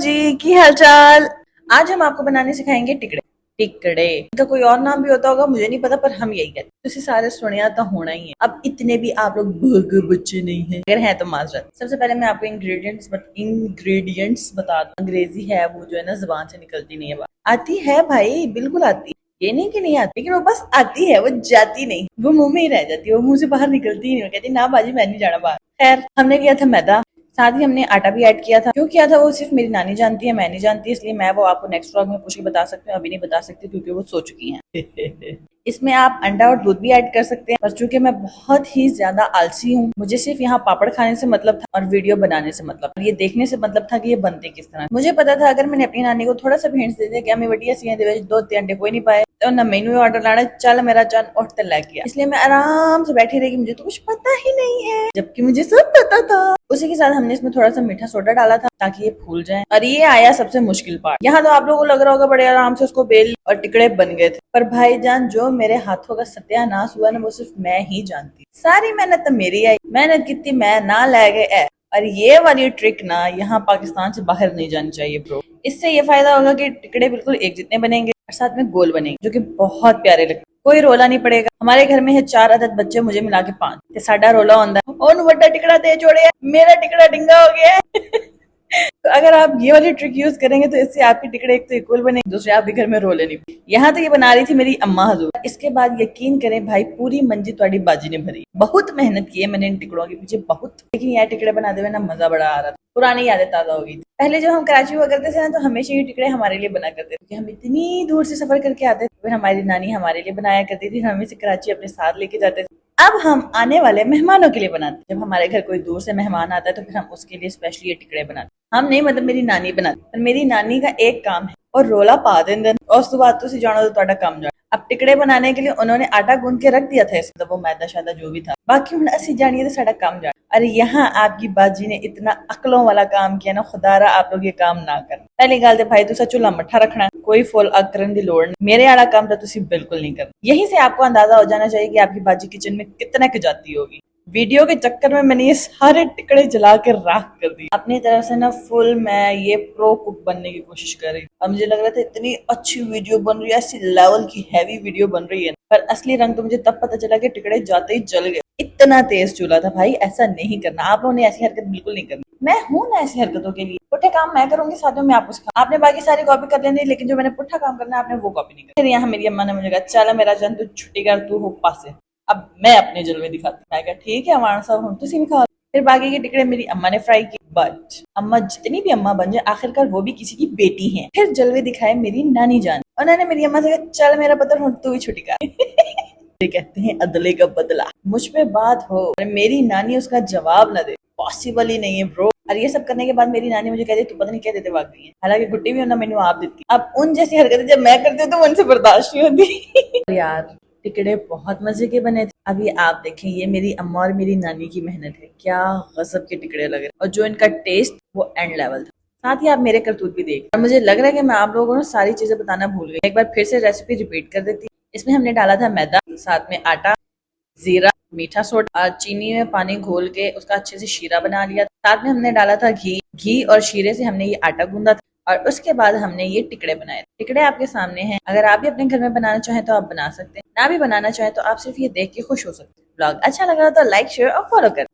जी, की हाल चाल। आज हम आपको बनाने सिखाएंगे टिकड़े। टिकड़े इनका कोई और नाम भी होता होगा, मुझे नहीं पता, पर हम यही कहते हैं। तुसी सारे सुनिया तो होना ही है। अब इतने भी आप लोग भग बच्चे नहीं हैं, अगर हैं तो माजरत। सबसे पहले मैं आपको इंग्रेडिएंट्स बता दूं। अंग्रेजी है वो जो है ना, जुबान से निकलती नहीं है बात। आती है भाई, बिल्कुल आती है, ये नहीं कि नहीं आती, लेकिन वो बस आती है, वो जाती नहीं, वो मुंह में ही रह जाती है, वो मुंह से बाहर निकलती ही नहीं। कहती ना बाजी, मैं नहीं जाना बाहर। खैर, हमने लिया था मैदा, साथ ही हमने आटा भी ऐड किया था। क्यों किया था वो सिर्फ मेरी नानी जानती है, मैं नहीं जानती, इसलिए मैं वो आपको नेक्स्ट व्लॉग में पूछ के बता सकती हूँ, अभी नहीं बता सकती क्योंकि वो सो चुकी हैं। इसमें आप अंडा और दूध भी ऐड कर सकते हैं, पर चूंकि मैं बहुत ही ज्यादा आलसी हूँ, मुझे सिर्फ यहाँ पापड़ खाने से मतलब था और वीडियो बनाने से मतलब, और ये देखने से मतलब था कि ये बनते किस तरह। मुझे पता था अगर मैंने अपनी नानी को थोड़ा सा भी हिंट दे दिया कि हमें वटिया सी दो अंडे कोई नहीं पाए, तो ना मेनू ऑर्डर लाना, चल मेरा चन उठते लग गया। इसलिए मैं आराम से बैठी रही, मुझे तो कुछ पता ही नहीं है, जबकि मुझे सब पता था। उसी के साथ हमने इसमें थोड़ा सा मीठा सोडा डाला था ताकि ये फूल जाए। और ये आया सबसे मुश्किल पार्ट। यहाँ तो आप लोगों को लग रहा होगा बड़े आराम से उसको बेल और टिकड़े बन गए थे, पर भाईजान जो मेरे हाथों का सत्यानाश हुआ ना, वो सिर्फ मैं ही जानती। सारी मेहनत तो मेरी आई, मेहनत कितनी मैं ना ले गए। और ये वाली ट्रिक ना यहाँ पाकिस्तान से बाहर नहीं जानी चाहिए ब्रो। इससे ये फायदा होगा कि टिकड़े बिल्कुल एक जितने बनेंगे और साथ में गोल बनेंगे, जो कि बहुत प्यारे लगते। कोई रोला नहीं पड़ेगा। हमारे घर में है 4 अदद बच्चे, मुझे मिला के 5, ते साडा रोला होता है और बड़ा टिकड़ा दे जोड़े, मेरा टिकड़ा डिंगा हो गया है। तो अगर आप ये वाली ट्रिक यूज करेंगे तो इससे आपके टिकड़े एक तो इक्वल बने, दूसरे आपके घर में रोले नहीं। यहाँ तो ये बना रही थी मेरी अम्मा हजूर। इसके बाद यकीन करें भाई, पूरी मंजी ਤੁਹਾਡੀ बाजी ने भरी। बहुत मेहनत की है मैंने इन टिकड़ों के पीछे, बहुत। लेकिन यार टिकड़े बनाते हुए ना मजा बड़ा आ रहा था, पुरानी यादें ताजा हो गई थी। पहले जब हम कराची हुआ करते थे ना, तो हमेशा ये टिकड़े हमारे लिए बना करते थे, हम इतनी दूर से सफर करके आते थे, फिर हमारी नानी हमारे लिए बनाया करती थी, हमें से कराची अपने साथ लेके जाते थे। अब हम आने वाले मेहमानों के लिए बनाते हैं। जब हमारे घर कोई दूर से मेहमान आता है तो फिर हम उसके लिए स्पेशली ये टिकड़े बनाते। हम नहीं, मतलब मेरी नानी बनाती। पर मेरी नानी का एक काम है, और रोला पा दें और उस बात तो जानो तो ਤੁਹਾਡਾ काम जाना। अब टिकड़े बनाने के लिए उन्होंने आटा गूंद के रख दिया था, इसमें वो मैदा शादा जो भी था, बाकी हम असी जानिए तो साडा काम जाना। अरे यहाँ आपकी बाजी ने इतना अकलों वाला काम किया ना, खुदारा आप लोग ये काम ना करना। पहली गल तो भाई तुसा चूल्हा मट्ठा रखना, कोई फुल अग करने की लोड़ नहीं। मेरे वाला काम तो तुसी बिल्कुल नहीं करना। यहीं से आपको अंदाजा हो जाना चाहिए कि आपकी बाजी किचन में कितना की जाती होगी। वीडियो के चक्कर में मैंने ये सारे टिकड़े जला के राख कर दिए। अपनी तरफ से ना फुल मैं ये प्रो कुक बनने की कोशिश कर रही। और मुझे लग रहा था इतनी अच्छी वीडियो बन रही है, ऐसी लेवल की हैवी वीडियो बन रही है, पर असली रंग तो मुझे तब पता चला कि टिकड़े जाते ही जल गए। इतना तेज चूल्हा था भाई, ऐसा नहीं करना। आप लोगों ने ऐसी हरकत बिल्कुल नहीं करनी। मैं हूं ना ऐसी हरकतों के लिए। पुट्ठे काम मैं करूंगी, साथ में मैं आपको सिखा। आपने बाकी सारी कॉपी कर लेनी, लेकिन जो मैंने पुट्ठा काम करना है आपने वो कॉपी नहीं करनी। यहाँ मेरी अम्मा ने मुझे कहा, चल मेरा जान तू छुट्टी कर, तू हो पासे, अब मैं अपने जलवे दिखाती। मैं कहा ठीक है हमारा साहब, हम तुसी दिखा। फिर बाकी के टिकड़े मेरी अम्मा ने फ्राई किए। बट अम्मा जितनी भी अम्मा बन जाए, आखिरकार वो भी किसी की बेटी है। फिर जलवे दिखाए मेरी नानी जान। उन्होंने मेरी अम्मा से कहा, चल मेरा पुत्र हूं तू भी छुट्टी कर। ये कहते हैं अदले का बदला। मुझ पे बात हो और मेरी नानी उसका जवाब न दे, पॉसिबल ही नहीं है ब्रो। और ये सब करने के बाद मेरी नानी मुझे कहती तू पता नहीं क्या देते वाकई है, हालांकि गुट्टी भी उन्होंने मैंने आप देती। अब उन जैसी हरकतें जब मैं करती हूँ तो उनसे बर्दाश्त नहीं होती। यार टिकड़े बहुत मजे के बने थे। अभी आप देखें, ये मेरी अम्मा और मेरी नानी की मेहनत है, क्या गजब के टिकड़े लगे, और जो इनका टेस्ट वो एंड लेवल था। साथ ही आप मेरे करतूत भी देख। और मुझे लग रहा है कि मैं आप लोगों को सारी चीजें बताना भूल गई। एक बार फिर से रेसिपी रिपीट कर देती। इसमें हमने डाला था मैदा, साथ में आटा, जीरा, मीठा सोडा और चीनी में पानी घोल के उसका अच्छे से शीरा बना लिया। साथ में हमने डाला था घी और शीरे से हमने ये आटा गूंदा था। और उसके बाद हमने ये टिकड़े बनाए। टिकड़े आपके सामने हैं, अगर आप भी अपने घर में बनाना चाहें तो आप बना सकते हैं, ना भी बनाना चाहें तो आप सिर्फ ये देख के खुश हो सकते हैं। ब्लॉग अच्छा लग रहा तो लाइक शेयर और फॉलो करें।